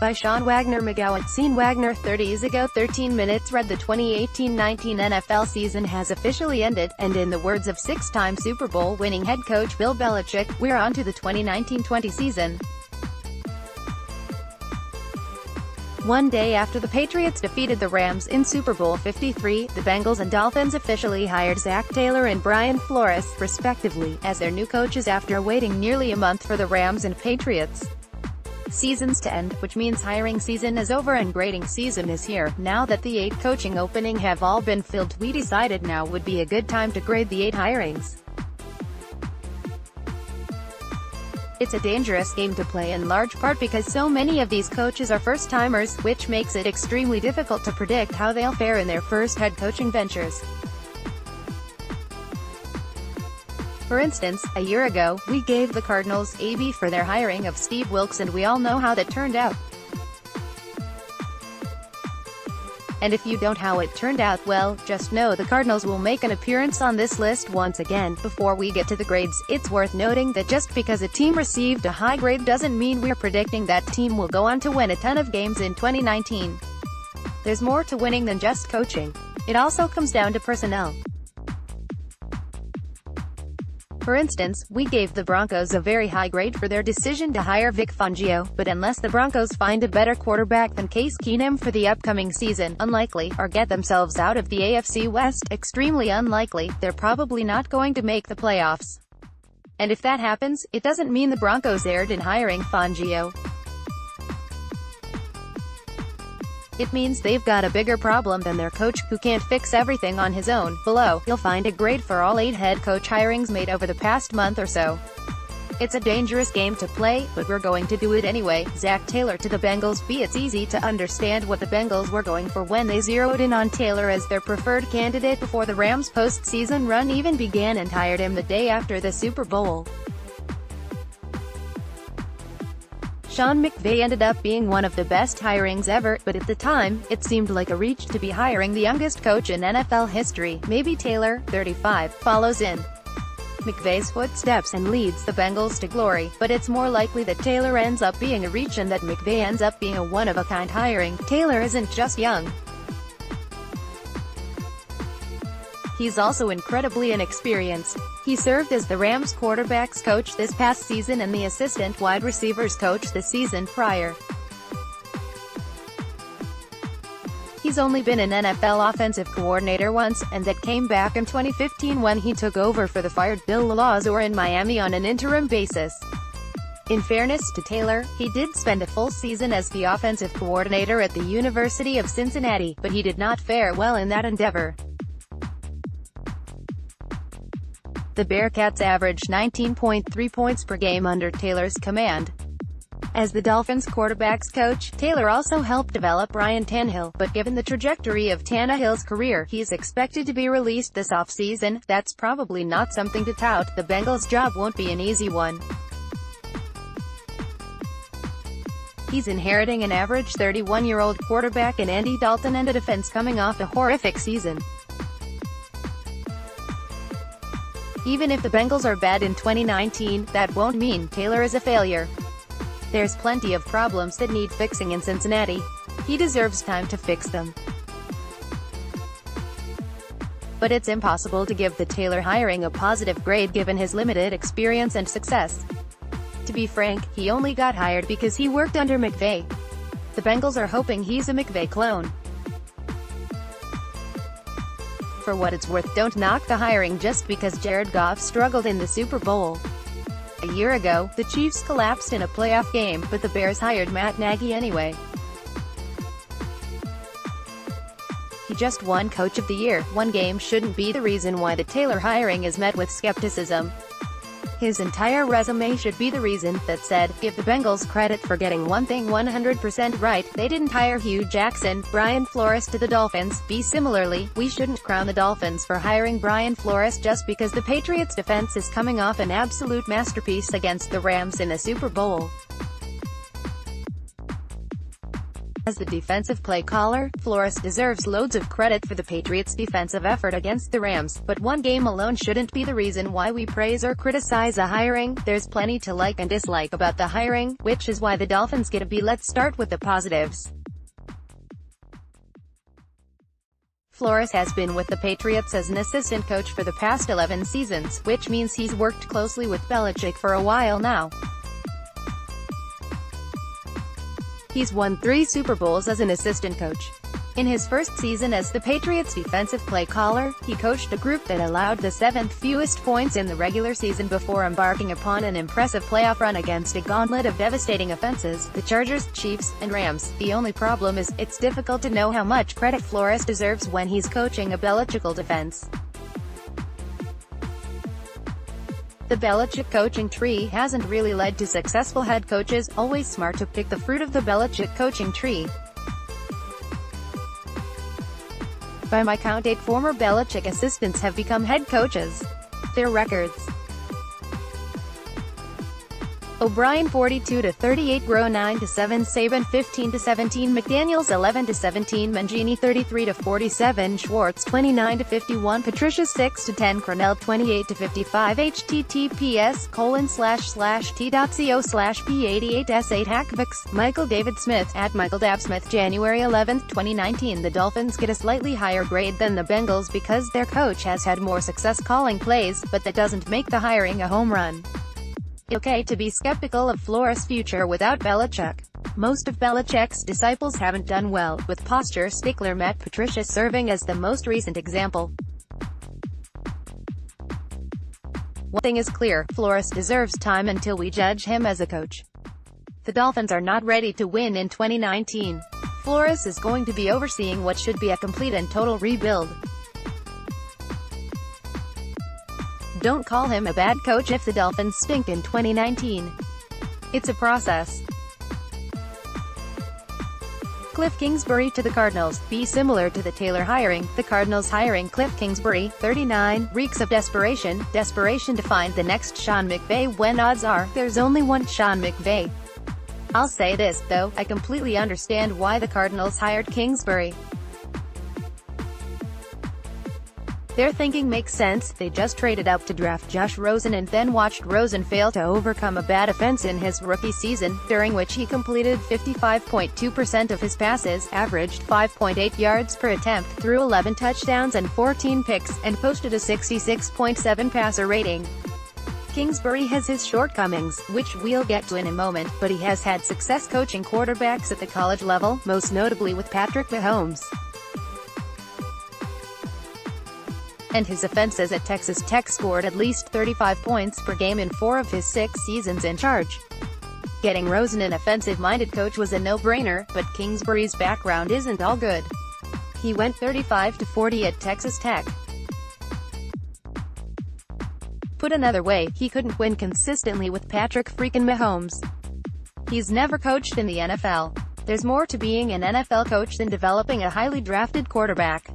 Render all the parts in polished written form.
by Sean Wagner-McGough. Seen Wagner 30 years ago 13 minutes read the 2018-19 NFL season has officially ended, and in the words of six-time Super Bowl winning head coach Bill Belichick, we're on to the 2019-20 season. One day after the Patriots defeated the Rams in Super Bowl LIII, the Bengals and Dolphins officially hired Zac Taylor and Brian Flores, respectively, as their new coaches after waiting nearly a month for the Rams and Patriots seasons to end, which means hiring season is over and grading season is here. Now that the 8 coaching opening have all been filled, we decided now would be a good time to grade the 8 hirings. It's a dangerous game to play in large part because so many of these coaches are first-timers, which makes it extremely difficult to predict how they'll fare in their first head coaching ventures. For instance, a year ago, we gave the Cardinals a B for their hiring of Steve Wilks, and we all know how that turned out. And if you don't how it turned out, well, just know the Cardinals will make an appearance on this list once again. Before we get to the grades, it's worth noting that just because a team received a high grade doesn't mean we're predicting that team will go on to win a ton of games in 2019. There's more to winning than just coaching. It also comes down to personnel. For instance, we gave the Broncos a very high grade for their decision to hire Vic Fangio, but unless the Broncos find a better quarterback than Case Keenum for the upcoming season, unlikely, or get themselves out of the AFC West, extremely unlikely, they're probably not going to make the playoffs. And if that happens, it doesn't mean the Broncos erred in hiring Fangio. It means they've got a bigger problem than their coach, who can't fix everything on his own. Below, you'll find a grade for all 8 head coach hirings made over the past month or so. It's a dangerous game to play, but we're going to do it anyway. Zac Taylor to the Bengals. It's easy to understand what the Bengals were going for when they zeroed in on Taylor as their preferred candidate before the Rams' postseason run even began and hired him the day after the Super Bowl. Sean McVay ended up being one of the best hirings ever, but at the time, it seemed like a reach to be hiring the youngest coach in NFL history. Maybe Taylor, 35, follows in McVay's footsteps and leads the Bengals to glory, but it's more likely that Taylor ends up being a reach and that McVay ends up being a one-of-a-kind hiring. Taylor isn't just young. He's also incredibly inexperienced. He served as the Rams quarterbacks coach this past season and the assistant wide receivers coach the season prior. He's only been an NFL offensive coordinator once, and that came back in 2015 when he took over for the fired Bill Belichick in Miami on an interim basis. In fairness to Taylor, he did spend a full season as the offensive coordinator at the University of Cincinnati, but he did not fare well in that endeavor. The Bearcats averaged 19.3 points per game under Taylor's command. As the Dolphins quarterbacks coach, Taylor also helped develop Ryan Tannehill, but given the trajectory of Tannehill's career, he's expected to be released this offseason. That's probably not something to tout. The Bengals' job won't be an easy one. He's inheriting an average 31-year-old quarterback in Andy Dalton and a defense coming off a horrific season. Even if the Bengals are bad in 2019, that won't mean Taylor is a failure. There's plenty of problems that need fixing in Cincinnati. He deserves time to fix them. But it's impossible to give the Taylor hiring a positive grade given his limited experience and success. To be frank, he only got hired because he worked under McVay. The Bengals are hoping he's a McVay clone. For what it's worth, don't knock the hiring just because Jared Goff struggled in the Super Bowl. A year ago, the Chiefs collapsed in a playoff game, but the Bears hired Matt Nagy anyway. He just won Coach of the Year. One game shouldn't be the reason why the Taylor hiring is met with skepticism. His entire resume should be the reason. That said, give the Bengals credit for getting one thing 100% right. They didn't hire Hugh Jackson, Brian Flores to the Dolphins. Similarly, we shouldn't crown the Dolphins for hiring Brian Flores just because the Patriots defense is coming off an absolute masterpiece against the Rams in the Super Bowl. As the defensive play caller, Flores deserves loads of credit for the Patriots' defensive effort against the Rams, but one game alone shouldn't be the reason why we praise or criticize a hiring. There's plenty to like and dislike about the hiring, which is why the Dolphins get a B. Let's start with the positives. Flores has been with the Patriots as an assistant coach for the past 11 seasons, which means he's worked closely with Belichick for a while now. He's won 3 Super Bowls as an assistant coach. In his first season as the Patriots' defensive play caller, he coached a group that allowed the 7th fewest points in the regular season before embarking upon an impressive playoff run against a gauntlet of devastating offenses, the Chargers, Chiefs, and Rams. The only problem is, it's difficult to know how much credit Flores deserves when he's coaching a Belichick defense. The Belichick coaching tree hasn't really led to successful head coaches, always smart to pick the fruit of the Belichick coaching tree. By my count, 8 former Belichick assistants have become head coaches. Their records: O'Brien 42-38, Groh 9-7, Saban 15-17, McDaniels 11-17, Mangini 33-47, Schwartz 29-51, Patricia 6-10, Cornell 28-55. https://t.co/p88s8 hackvix. Michael David Smith at Michael Dab Smith, January 11, 2019. The Dolphins get a slightly higher grade than the Bengals because their coach has had more success calling plays, but that doesn't make the hiring a home run. Okay to be skeptical of Flores' future without Belichick. Most of Belichick's disciples haven't done well, with posture stickler Matt Patricia serving as the most recent example. One thing is clear, Flores deserves time until we judge him as a coach. The Dolphins are not ready to win in 2019. Flores is going to be overseeing what should be a complete and total rebuild. Don't call him a bad coach if the Dolphins stink in 2019. It's a process. Cliff Kingsbury to the Cardinals. Be similar to the Taylor hiring. The Cardinals hiring Cliff Kingsbury, 39, reeks of desperation to find the next Sean McVay when odds are, there's only one Sean McVay. I'll say this, though, I completely understand why the Cardinals hired Kingsbury. Their thinking makes sense. They just traded up to draft Josh Rosen and then watched Rosen fail to overcome a bad offense in his rookie season, during which he completed 55.2% of his passes, averaged 5.8 yards per attempt, threw 11 touchdowns and 14 picks, and posted a 66.7 passer rating. Kingsbury has his shortcomings, which we'll get to in a moment, but he has had success coaching quarterbacks at the college level, most notably with Patrick Mahomes. And his offenses at Texas Tech scored at least 35 points per game in 4 of his 6 seasons in charge. Getting Rosen an offensive-minded coach was a no-brainer, but Kingsbury's background isn't all good. He went 35-40 at Texas Tech. Put another way, he couldn't win consistently with Patrick freaking Mahomes. He's never coached in the NFL. There's more to being an NFL coach than developing a highly drafted quarterback.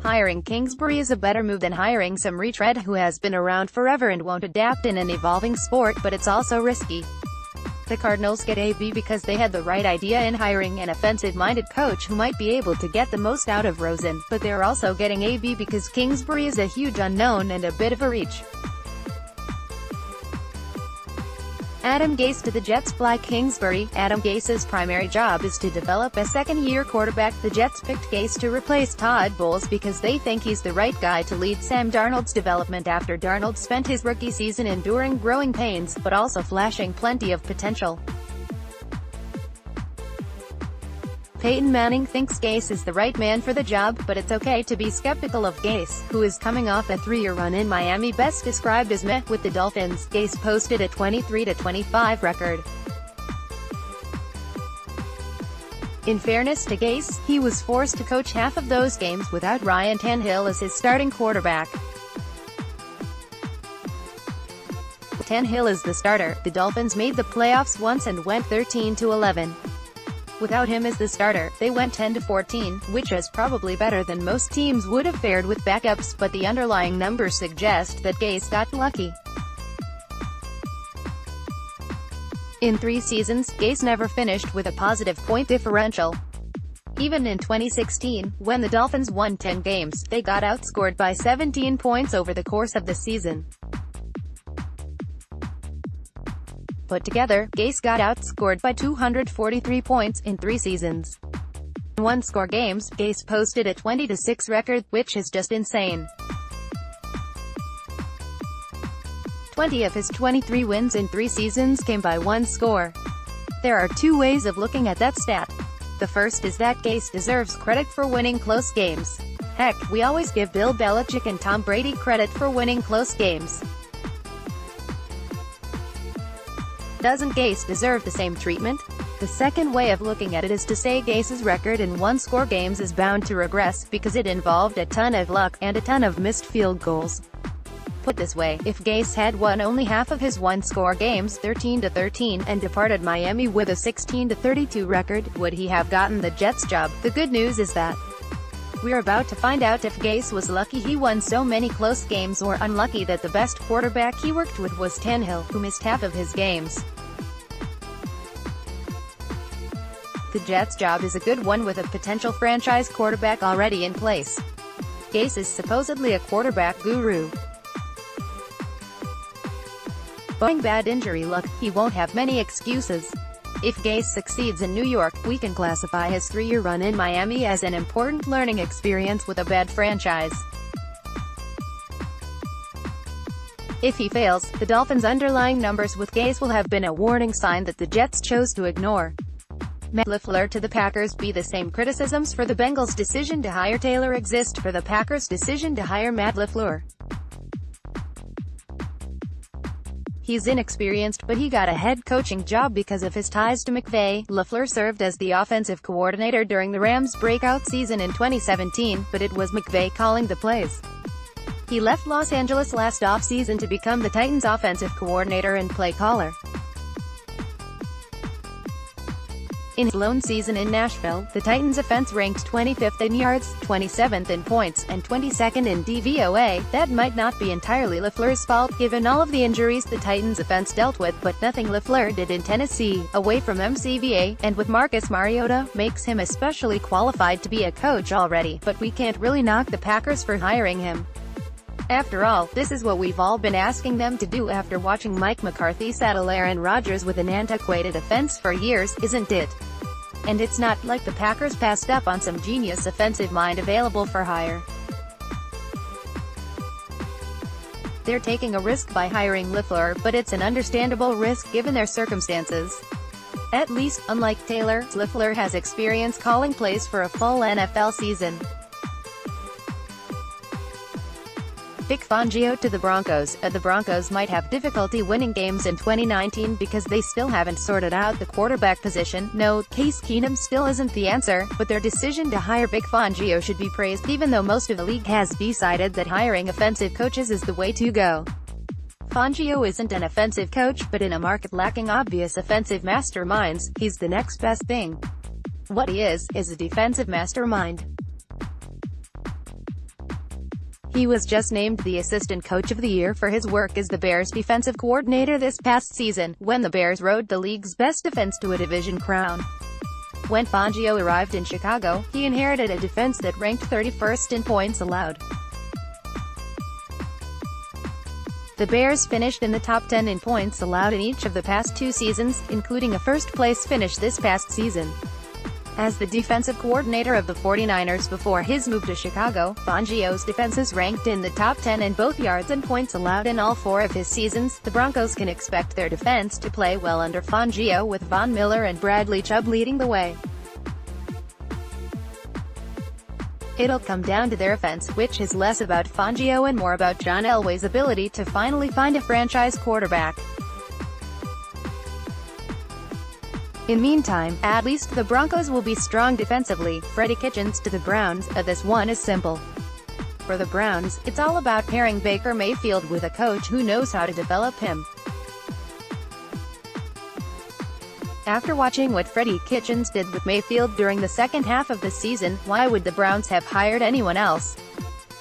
Hiring Kingsbury is a better move than hiring some retread who has been around forever and won't adapt in an evolving sport, but it's also risky. The Cardinals get a B because they had the right idea in hiring an offensive-minded coach who might be able to get the most out of Rosen, but they're also getting a B because Kingsbury is a huge unknown and a bit of a reach. Adam Gase to the Jets. Fly Kingsbury. Adam Gase's primary job is to develop a second-year quarterback. The Jets picked Gase to replace Todd Bowles because they think he's the right guy to lead Sam Darnold's development after Darnold spent his rookie season enduring growing pains, but also flashing plenty of potential. Peyton Manning thinks Gase is the right man for the job, but it's okay to be skeptical of Gase, who is coming off a 3-year run in Miami best described as meh with the Dolphins. Gase posted a 23-25 record. In fairness to Gase, he was forced to coach half of those games without Ryan Tannehill as his starting quarterback. Tannehill is the starter. The Dolphins made the playoffs once and went 13-11. Without him as the starter, they went 10-14, which is probably better than most teams would have fared with backups, but the underlying numbers suggest that Gase got lucky. In 3 seasons, Gase never finished with a positive point differential. Even in 2016, when the Dolphins won 10 games, they got outscored by 17 points over the course of the season. Put together, Gase got outscored by 243 points in 3 seasons. In one-score games, Gase posted a 20-6 record, which is just insane. 20 of his 23 wins in 3 seasons came by one score. There are 2 ways of looking at that stat. The first is that Gase deserves credit for winning close games. Heck, we always give Bill Belichick and Tom Brady credit for winning close games. Doesn't Gase deserve the same treatment? The second way of looking at it is to say Gase's record in one-score games is bound to regress, because it involved a ton of luck, and a ton of missed field goals. Put this way, if Gase had won only half of his one-score games, 13-13, and departed Miami with a 16-32 record, would he have gotten the Jets job? The good news is that we're about to find out if Gase was lucky he won so many close games, or unlucky that the best quarterback he worked with was Tannehill, who missed half of his games. The Jets job is a good one with a potential franchise quarterback already in place. Gase is supposedly a quarterback guru. Barring bad injury luck, he won't have many excuses. If Gase succeeds in New York, we can classify his 3-year run in Miami as an important learning experience with a bad franchise. If he fails, the Dolphins' underlying numbers with Gase will have been a warning sign that the Jets chose to ignore. Matt LaFleur to the Packers. Be the same criticisms for the Bengals' decision to hire Taylor exist for the Packers' decision to hire Matt LaFleur. He's inexperienced, but he got a head coaching job because of his ties to McVay. LaFleur served as the offensive coordinator during the Rams' breakout season in 2017, but it was McVay calling the plays. He left Los Angeles last offseason to become the Titans' offensive coordinator and play caller. In his lone season in Nashville, the Titans' offense ranked 25th in yards, 27th in points, and 22nd in DVOA. That might not be entirely LaFleur's fault, given all of the injuries the Titans' offense dealt with, but nothing LaFleur did in Tennessee, away from MCVA, and with Marcus Mariota, makes him especially qualified to be a coach already, but we can't really knock the Packers for hiring him. After all, this is what we've all been asking them to do after watching Mike McCarthy saddle Aaron Rodgers with an antiquated offense for years, isn't it? And it's not like the Packers passed up on some genius offensive mind available for hire. They're taking a risk by hiring LaFleur, but it's an understandable risk given their circumstances. At least, unlike Taylor, LaFleur has experience calling plays for a full NFL season. Vic Fangio to the Broncos. The Broncos might have difficulty winning games in 2019 because they still haven't sorted out the quarterback position. No, Case Keenum still isn't the answer, but their decision to hire Vic Fangio should be praised, even though most of the league has decided that hiring offensive coaches is the way to go. Fangio isn't an offensive coach, but in a market lacking obvious offensive masterminds, he's the next best thing. What he is a defensive mastermind. He was just named the Assistant Coach of the Year for his work as the Bears' defensive coordinator this past season, when the Bears rode the league's best defense to a division crown. When Fangio arrived in Chicago, he inherited a defense that ranked 31st in points allowed. The Bears finished in the top 10 in points allowed in each of the past 2 seasons, including a first-place finish this past season. As the defensive coordinator of the 49ers before his move to Chicago, Fangio's defenses ranked in the top 10 in both yards and points allowed in all 4 of his seasons. The Broncos can expect their defense to play well under Fangio, with Von Miller and Bradley Chubb leading the way. It'll come down to their offense, which is less about Fangio and more about John Elway's ability to finally find a franchise quarterback. In the meantime, at least the Broncos will be strong defensively. Freddie Kitchens to the Browns. This one is simple. For the Browns, it's all about pairing Baker Mayfield with a coach who knows how to develop him. After watching what Freddie Kitchens did with Mayfield during the second half of the season, why would the Browns have hired anyone else?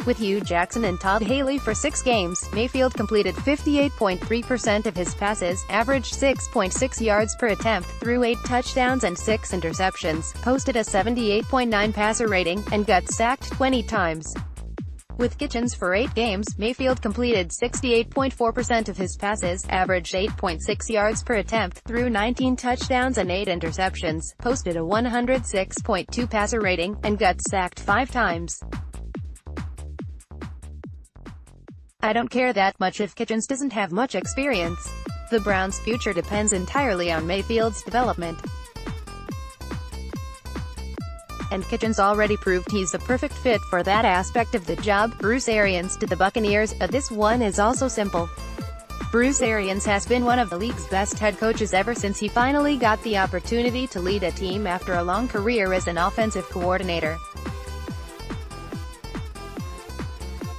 With Hugh Jackson and Todd Haley for 6 games, Mayfield completed 58.3% of his passes, averaged 6.6 yards per attempt, threw 8 touchdowns and 6 interceptions, posted a 78.9 passer rating, and got sacked 20 times. With Kitchens for 8 games, Mayfield completed 68.4% of his passes, averaged 8.6 yards per attempt, threw 19 touchdowns and 8 interceptions, posted a 106.2 passer rating, and got sacked 5 times. I don't care that much if Kitchens doesn't have much experience. The Browns' future depends entirely on Mayfield's development. And Kitchens already proved he's the perfect fit for that aspect of the job. Bruce Arians to the Buccaneers. This one is also simple. Bruce Arians has been one of the league's best head coaches ever since he finally got the opportunity to lead a team after a long career as an offensive coordinator.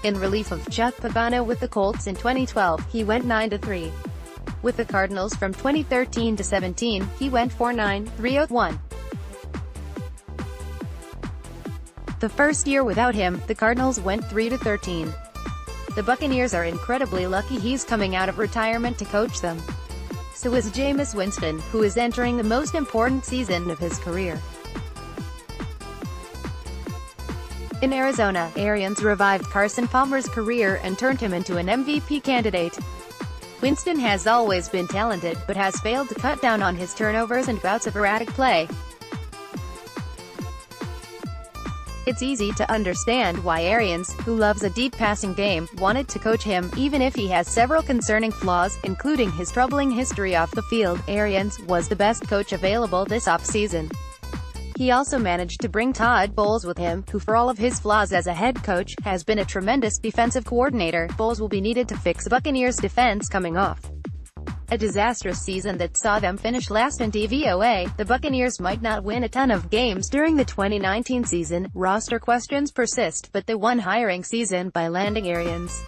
In relief of Chuck Pagano with the Colts in 2012, he went 9-3. With the Cardinals from 2013 to 17, he went 4-9, 3-1. The first year without him, the Cardinals went 3-13. The Buccaneers are incredibly lucky he's coming out of retirement to coach them. So is Jameis Winston, who is entering the most important season of his career. In Arizona, Arians revived Carson Palmer's career and turned him into an MVP candidate. Winston has always been talented, but has failed to cut down on his turnovers and bouts of erratic play. It's easy to understand why Arians, who loves a deep passing game, wanted to coach him, even if he has several concerning flaws, including his troubling history off the field. Arians was the best coach available this offseason. He also managed to bring Todd Bowles with him, who for all of his flaws as a head coach, has been a tremendous defensive coordinator. Bowles will be needed to fix the Buccaneers' defense coming off a disastrous season that saw them finish last in DVOA. The Buccaneers might not win a ton of games during the 2019 season. Roster questions persist, but they won hiring season by landing Arians.